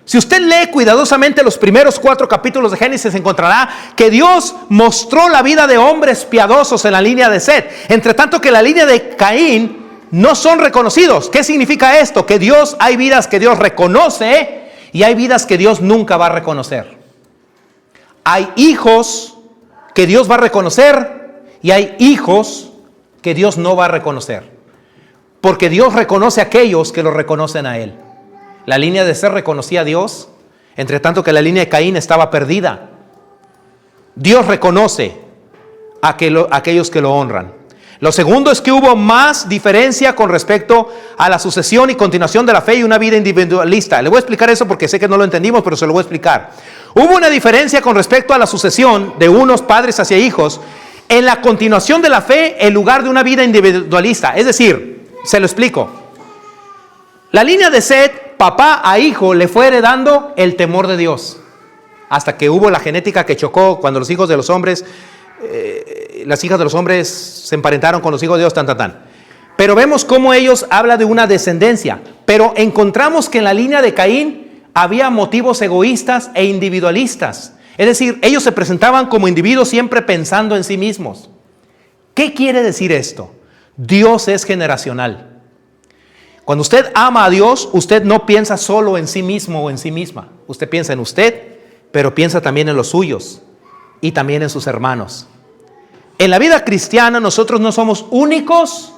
Speaker 1: Si usted lee cuidadosamente los primeros 4 capítulos de Génesis, encontrará que Dios mostró la vida de hombres piadosos en la línea de Set. Entre tanto que la línea de Caín no son reconocidos. ¿Qué significa esto? Que Dios, hay vidas que Dios reconoce y hay vidas que Dios nunca va a reconocer. Hay hijos que Dios va a reconocer y hay hijos que Dios no va a reconocer. Porque Dios reconoce a aquellos que lo reconocen a Él. La línea de Set reconocía a Dios, entre tanto que la línea de Caín estaba perdida. Dios reconoce a aquellos que lo honran. Lo segundo es que hubo más diferencia con respecto a la sucesión y continuación de la fe y una vida individualista. Le voy a explicar eso porque sé que no lo entendimos, pero se lo voy a explicar. Hubo una diferencia con respecto a la sucesión de unos padres hacia hijos en la continuación de la fe en lugar de una vida individualista. Es decir, se lo explico. La línea de Set, papá a hijo, le fue heredando el temor de Dios. Hasta que hubo la genética que chocó cuando los hijos de los hombres... las hijas de los hombres se emparentaron con los hijos de Dios, Pero vemos cómo ellos hablan de una descendencia. Pero encontramos que en la línea de Caín había motivos egoístas e individualistas. Es decir, ellos se presentaban como individuos siempre pensando en sí mismos. ¿Qué quiere decir esto? Dios es generacional. Cuando usted ama a Dios, usted no piensa solo en sí mismo o en sí misma. Usted piensa en usted, pero piensa también en los suyos y también en sus hermanos. En la vida cristiana nosotros no somos únicos,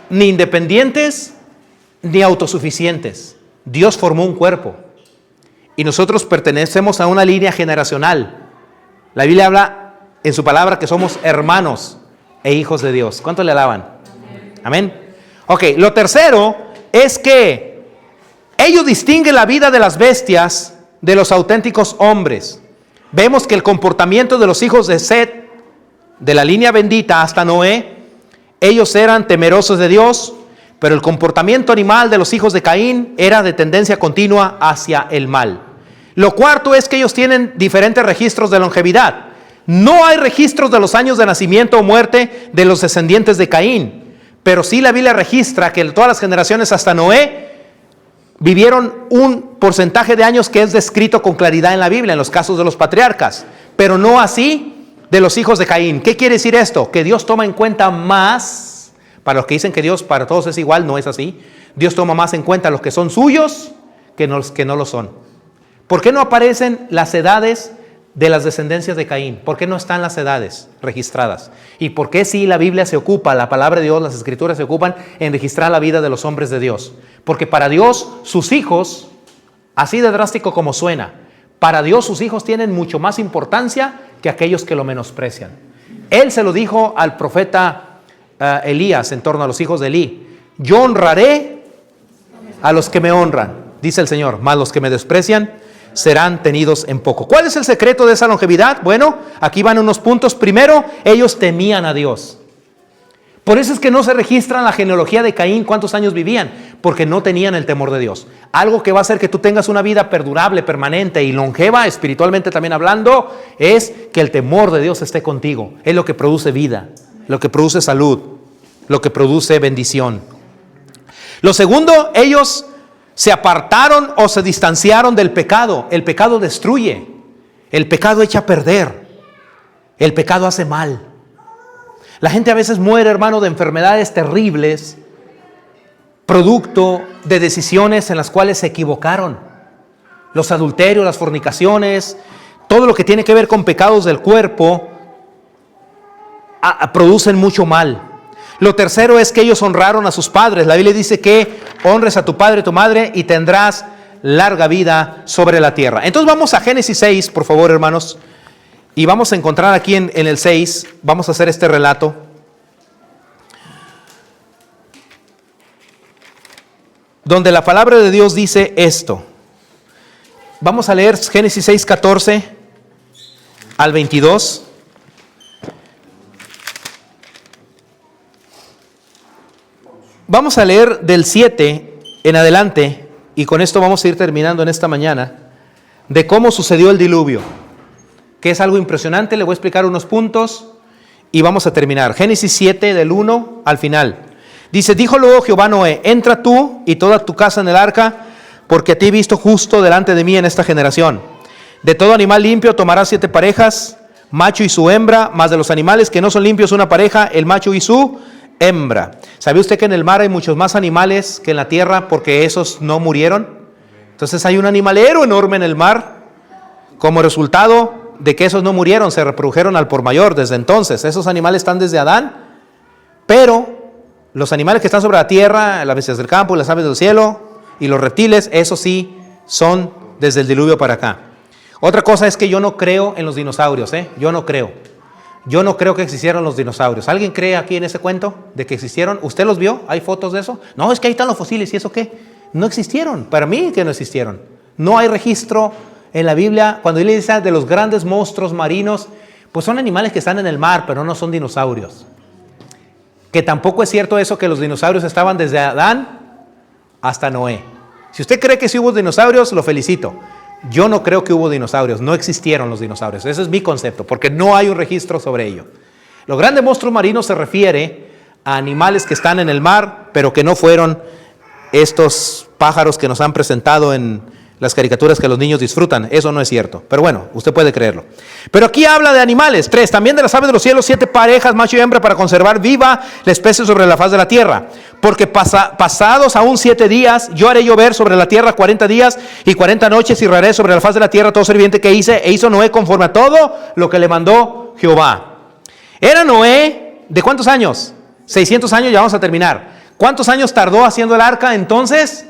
Speaker 1: ni independientes, ni autosuficientes. Dios formó un cuerpo y nosotros pertenecemos a una línea generacional La Biblia habla en su palabra que somos hermanos e hijos de Dios. ¿Cuánto le alaban? Amén. Ok, lo tercero es que ellos distinguen la vida de las bestias de los auténticos hombres. Vemos que el comportamiento de los hijos de Set, de la línea bendita hasta Noé, ellos eran temerosos de Dios, pero el comportamiento animal de los hijos de Caín era de tendencia continua hacia el mal. Lo cuarto es que ellos tienen diferentes registros de longevidad. No hay registros de los años de nacimiento o muerte de los descendientes de Caín, pero sí la Biblia registra que todas las generaciones hasta Noé vivieron un porcentaje de años que es descrito con claridad en la Biblia, en los casos de los patriarcas, pero no así de los hijos de Caín. ¿Qué quiere decir esto? Que Dios toma en cuenta más, para los que dicen que Dios para todos es igual, no es así. Dios toma más en cuenta los que son suyos que los que no lo son. ¿Por qué no aparecen las edades de las descendencias de Caín? ¿Por qué no están las edades registradas? ¿Y por qué sí la Biblia se ocupa, la palabra de Dios, las escrituras se ocupan en registrar la vida de los hombres de Dios? Porque para Dios sus hijos, así de drástico como suena, para Dios sus hijos tienen mucho más importancia que aquellos que lo menosprecian. Él se lo dijo al profeta Elías en torno a los hijos de Elí: yo honraré a los que me honran, dice el Señor, mas los que me desprecian serán tenidos en poco. ¿Cuál es el secreto de esa longevidad? Bueno, aquí van unos puntos. Primero, ellos temían a Dios. Por eso es que no se registra en la genealogía de Caín cuántos años vivían, porque no tenían el temor de Dios. Algo que va a hacer que tú tengas una vida perdurable, permanente y longeva, espiritualmente también hablando, es que el temor de Dios esté contigo. Es lo que produce vida, lo que produce salud, lo que produce bendición. Lo segundo, ellos se apartaron o se distanciaron del pecado. El pecado destruye, el pecado echa a perder, el pecado hace mal. La gente a veces muere, hermano, de enfermedades terribles, producto de decisiones en las cuales se equivocaron. Los adulterios, las fornicaciones, todo lo que tiene que ver con pecados del cuerpo, producen mucho mal. Lo tercero es que ellos honraron a sus padres. La Biblia dice que honres a tu padre y tu madre y tendrás larga vida sobre la tierra. Entonces vamos a Génesis 6, por favor, hermanos. Y vamos a encontrar aquí en el 6, vamos a hacer este relato. Donde la palabra de Dios dice esto. Vamos a leer Génesis 6, 14 al 22. Vamos a leer del 7 en adelante, y con esto vamos a ir terminando en esta mañana, de cómo sucedió el diluvio, que es algo impresionante. Le voy a explicar unos puntos y vamos a terminar. Génesis 7 del 1 al final. Dice: dijo luego Jehová a Noé: entra tú y toda tu casa en el arca, porque te he visto justo delante de mí en esta generación. De todo animal limpio tomarás 7 parejas, macho y su hembra, mas de los animales que no son limpios una pareja, el macho y su hembra. ¿Sabe usted que en el mar hay muchos más animales que en la tierra porque esos no murieron? Entonces hay un animalero enorme en el mar como resultado de que esos no murieron, se reprodujeron al por mayor desde entonces. Esos animales están desde Adán, pero los animales que están sobre la tierra, las bestias del campo y las aves del cielo y los reptiles, esos sí son desde el diluvio para acá. Otra cosa es que yo no creo en los dinosaurios, Yo no creo que existieron los dinosaurios. ¿Alguien cree aquí en ese cuento de que existieron? ¿Usted los vio? ¿Hay fotos de eso? No, es que ahí están los fósiles. ¿Y eso qué? No existieron. Para mí que no existieron. No hay registro en la Biblia. Cuando él dice de los grandes monstruos marinos, pues son animales que están en el mar, pero no son dinosaurios. Que tampoco es cierto eso que los dinosaurios estaban desde Adán hasta Noé. Si usted cree que sí hubo dinosaurios, lo felicito. Yo no creo que hubo dinosaurios, no existieron los dinosaurios. Ese es mi concepto, porque no hay un registro sobre ello. Los grandes monstruos marinos se refiere a animales que están en el mar, pero que no fueron estos pájaros que nos han presentado en las caricaturas que los niños disfrutan. Eso no es cierto, pero bueno, usted puede creerlo. Pero aquí habla de animales. 3, también de las aves de los cielos 7 parejas, macho y hembra, para conservar viva la especie sobre la faz de la tierra. Porque pasados aún 7 días, yo haré llover sobre la tierra 40 días y 40 noches, y raré sobre la faz de la tierra todo ser viviente que hice, e hizo Noé conforme a todo lo que le mandó Jehová. Era Noé, ¿de cuántos años? 600 años, ya vamos a terminar. ¿Cuántos años tardó haciendo el arca entonces?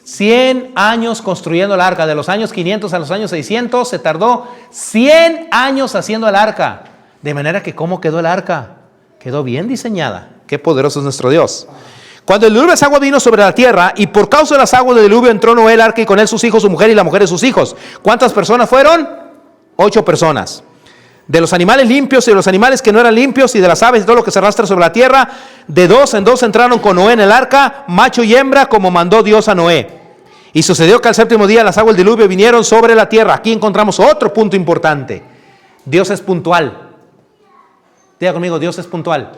Speaker 1: 100 años construyendo el arca. De los años 500 a los años 600 se tardó 100 años haciendo el arca. De manera que, ¿cómo quedó el arca? Quedó bien diseñada. Qué poderoso es nuestro Dios. Cuando el diluvio de agua vino sobre la tierra, y por causa de las aguas del diluvio entró Noé el arca, y con él sus hijos, su mujer y la mujer de sus hijos. ¿Cuántas personas fueron? 8 personas. De los animales limpios y de los animales que no eran limpios, y de las aves y todo lo que se arrastra sobre la tierra, de 2 en 2 entraron con Noé en el arca, macho y hembra, como mandó Dios a Noé. Y sucedió que al 7º día las aguas del diluvio vinieron sobre la tierra. Aquí encontramos otro punto importante. Dios es puntual. Diga conmigo, Dios es puntual.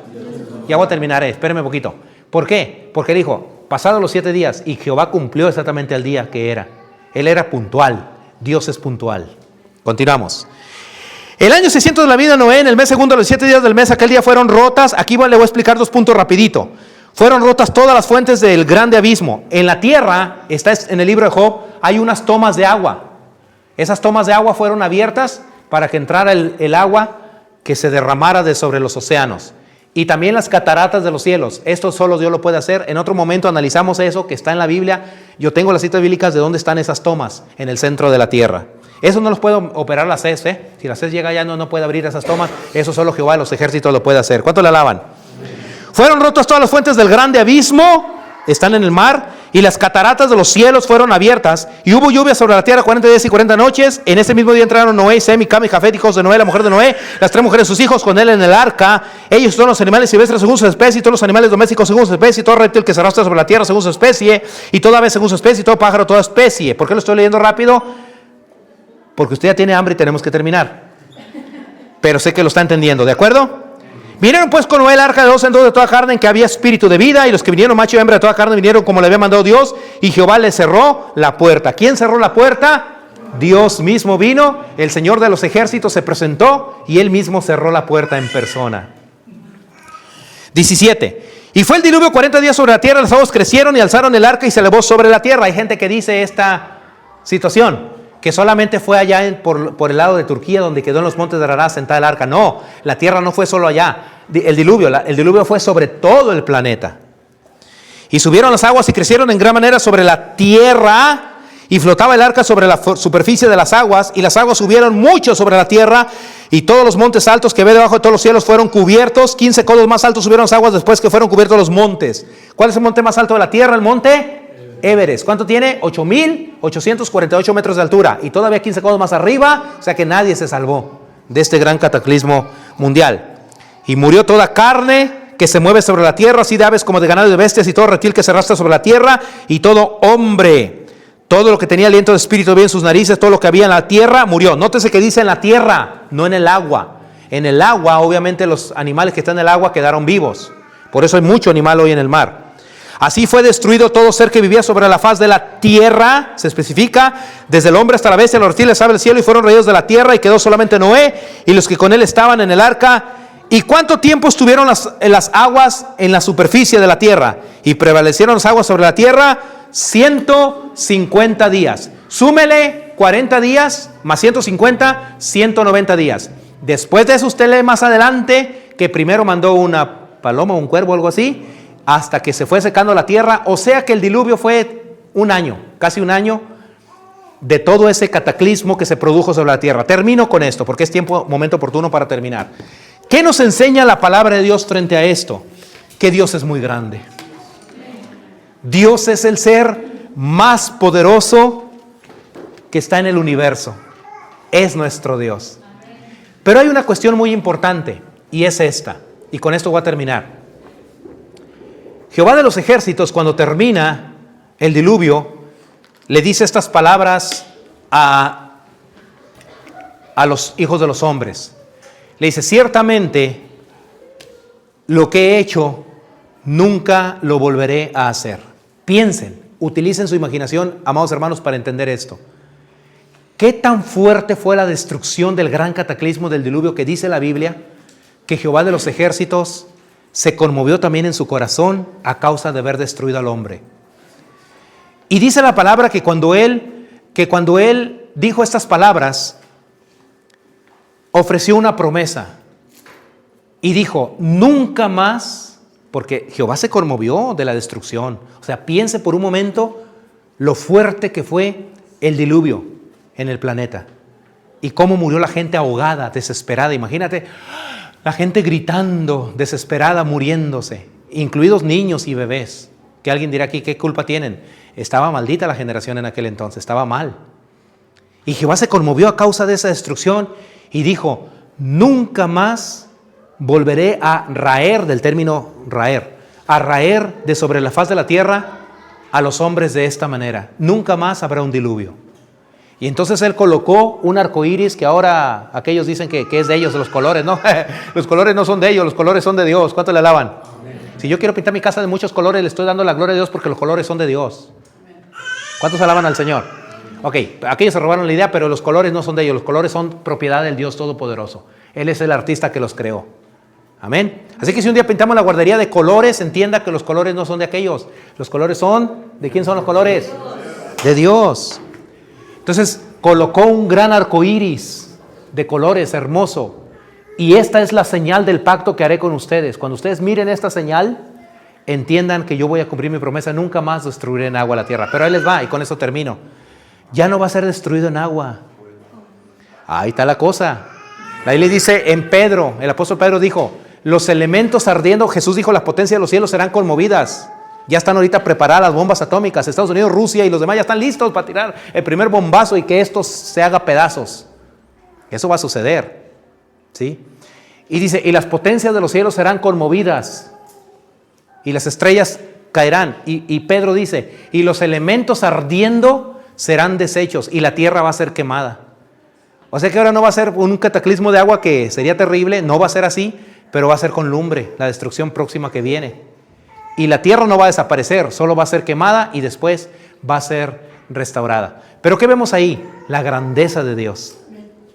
Speaker 1: Ya voy a terminar, espéreme un poquito. ¿Por qué? Porque dijo, pasados los 7 días, y Jehová cumplió exactamente el día que era. Él era puntual. Dios es puntual. Continuamos. El año 600 de la vida de Noé, en el mes segundo de los 7 días del mes, aquel día fueron rotas. Aquí le voy a explicar 2 puntos rapidito. Fueron rotas todas las fuentes del grande abismo. En la tierra, está en el libro de Job, hay unas tomas de agua. Esas tomas de agua fueron abiertas para que entrara el agua que se derramara de sobre los océanos. Y también las cataratas de los cielos. Esto solo Dios lo puede hacer. En otro momento analizamos eso que está en la Biblia. Yo tengo las citas bíblicas de dónde están esas tomas en el centro de la tierra. Eso no los puede operar la CES. Si la CES llega allá no puede abrir esas tomas. Eso solo Jehová de los ejércitos lo puede hacer. ¿Cuánto le alaban? Fueron rotas todas las fuentes del grande abismo. Están en el mar. Y las cataratas de los cielos fueron abiertas. Y hubo lluvia sobre la tierra 40 días y 40 noches. En ese mismo día entraron Noé, Sem y Cam y Jafet, hijos de Noé, la mujer de Noé, las 3 mujeres de sus hijos con él en el arca. Ellos todos los animales silvestres según su especie, y todos los animales domésticos según su especie, y todo reptil que se arrastra sobre la tierra según su especie, y toda ave según su especie, y todo pájaro toda especie. ¿Por qué lo estoy leyendo rápido? Porque usted ya tiene hambre y tenemos que terminar. Pero sé que lo está entendiendo, ¿de acuerdo? Vinieron pues con Noé el arca de 2 en 2 de toda carne, en que había espíritu de vida, y los que vinieron macho y hembra de toda carne vinieron como le había mandado Dios, y Jehová le cerró la puerta. ¿Quién cerró la puerta? Dios mismo vino, el Señor de los ejércitos se presentó, y Él mismo cerró la puerta en persona. 17. Y fue el diluvio 40 días sobre la tierra, las aguas crecieron y alzaron el arca y se elevó sobre la tierra. Hay gente que dice esta situación, que solamente fue allá por el lado de Turquía, donde quedó en los montes de Ararat sentada el arca. No, la tierra no fue solo allá. El diluvio fue sobre todo el planeta. Y subieron las aguas y crecieron en gran manera sobre la tierra, y flotaba el arca sobre la superficie de las aguas, y las aguas subieron mucho sobre la tierra, y todos los montes altos que ve debajo de todos los cielos fueron cubiertos. 15 codos más altos subieron las aguas después que fueron cubiertos los montes. ¿Cuál es el monte más alto de la tierra? El monte Everest. ¿Cuánto tiene? 8.848 metros de altura, y todavía 15 codos más arriba, o sea que nadie se salvó de este gran cataclismo mundial. Y murió toda carne que se mueve sobre la tierra, así de aves como de ganado y de bestias, y todo reptil que se arrastra sobre la tierra, y todo hombre, todo lo que tenía aliento de espíritu bien en sus narices, todo lo que había en la tierra murió. Nótese que dice en la tierra, no en el agua. En el agua, obviamente los animales que están en el agua quedaron vivos. Por eso hay mucho animal hoy en el mar. Así fue destruido todo ser que vivía sobre la faz de la tierra, se especifica, desde el hombre hasta la bestia, los reptiles, aves del cielo, y fueron raídos de la tierra, y quedó solamente Noé y los que con él estaban en el arca. ¿Y cuánto tiempo estuvieron las aguas en la superficie de la tierra? Y prevalecieron las aguas sobre la tierra 150 días. Súmele 40 días más 150, 190 días. Después de eso usted lee más adelante que primero mandó una paloma, un cuervo, algo así, hasta que se fue secando la tierra. O sea que el diluvio fue un año, casi un año, de todo ese cataclismo que se produjo sobre la tierra. Termino con esto porque es momento oportuno para terminar. ¿Qué nos enseña la palabra de Dios frente a esto? Que Dios es muy grande. Dios es el ser más poderoso que está en el universo. Es nuestro Dios. Pero hay una cuestión muy importante, y es esta, y con esto voy a terminar. Jehová de los ejércitos, cuando termina el diluvio, le dice estas palabras a los hijos de los hombres. Le dice, ciertamente lo que he hecho nunca lo volveré a hacer. Piensen, utilicen su imaginación, amados hermanos, para entender esto. ¿Qué tan fuerte fue la destrucción del gran cataclismo del diluvio que dice la Biblia? Que Jehová de los ejércitos se conmovió también en su corazón a causa de haber destruido al hombre. Y dice la palabra que cuando él dijo estas palabras, ofreció una promesa y dijo, nunca más, porque Jehová se conmovió de la destrucción. O sea, piense por un momento lo fuerte que fue el diluvio en el planeta y cómo murió la gente ahogada, desesperada. Imagínate, la gente gritando, desesperada, muriéndose, incluidos niños y bebés. Que alguien dirá aquí, ¿qué culpa tienen? Estaba maldita la generación en aquel entonces, estaba mal. Y Jehová se conmovió a causa de esa destrucción y dijo, nunca más volveré a raer, del término raer, a raer de sobre la faz de la tierra a los hombres de esta manera. Nunca más habrá un diluvio. Y entonces Él colocó un arco iris que ahora aquellos dicen que es de ellos, los colores. No, los colores no son de ellos, los colores son de Dios. ¿Cuánto le alaban? Amén. Si yo quiero pintar mi casa de muchos colores, le estoy dando la gloria a Dios porque los colores son de Dios. ¿Cuántos alaban al Señor? Ok, aquellos se robaron la idea, pero los colores no son de ellos, los colores son propiedad del Dios Todopoderoso. Él es el artista que los creó. Amén. Así que si un día pintamos la guardería de colores, entienda que los colores no son de aquellos. Los colores son, ¿de quién son los colores? De Dios. Entonces colocó un gran arco iris de colores hermoso. Y esta es la señal del pacto que haré con ustedes. Cuando ustedes miren esta señal, entiendan que yo voy a cumplir mi promesa. Nunca más destruiré en agua la tierra. Pero ahí les va, y con eso termino. Ya no va a ser destruido en agua. Ahí está la cosa. Ahí le dice en Pedro, el apóstol Pedro dijo, los elementos ardiendo, Jesús dijo, las potencias de los cielos serán conmovidas. Ya están ahorita preparadas las bombas atómicas. Estados Unidos, Rusia y los demás ya están listos para tirar el primer bombazo y que esto se haga pedazos. Eso va a suceder. ¿Sí? Y dice, y las potencias de los cielos serán conmovidas y las estrellas caerán. Y Pedro dice, y los elementos ardiendo serán deshechos y la tierra va a ser quemada. O sea que ahora no va a ser un cataclismo de agua que sería terrible, no va a ser así, pero va a ser con lumbre, la destrucción próxima que viene. Y la tierra no va a desaparecer, solo va a ser quemada y después va a ser restaurada. Pero ¿qué vemos ahí? La grandeza de Dios.